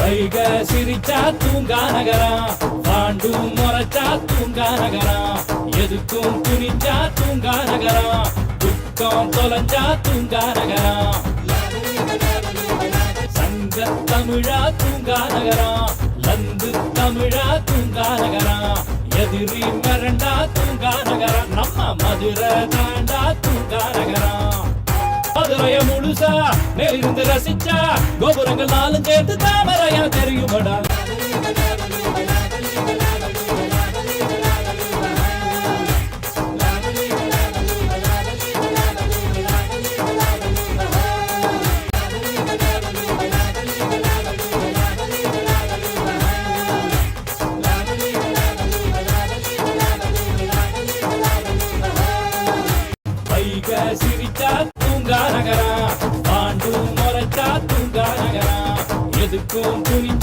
வைக சிரிச்சா தூங்கா நகரம், பாண்டும் முறைச்சா தூங்கா நகரம், எதுக்கும் துணிச்சா தூங்கா நகரம், துக்கம் தொலைஞ்சா தூங்கா நகரம். சங்க தமிழா தூங்கா நகரம், லந்து தமிழா தூங்கா நகரம், எதிரி மிரண்டா தூங்கா நகரம், நம்ம மதுரை தாண்டா தூங்கா நகரம். மதுரைய முழுசா மேலிருந்து ரசிச்சா கோபுரங்கள் நாளும் சேர்த்து தாமரையா தெரியுமடா. வைக சிரிச்சா தூங்கா நகரம், பாண்டும் முறைச்சா தூங்கா நகரம், எதுக்கும் துணி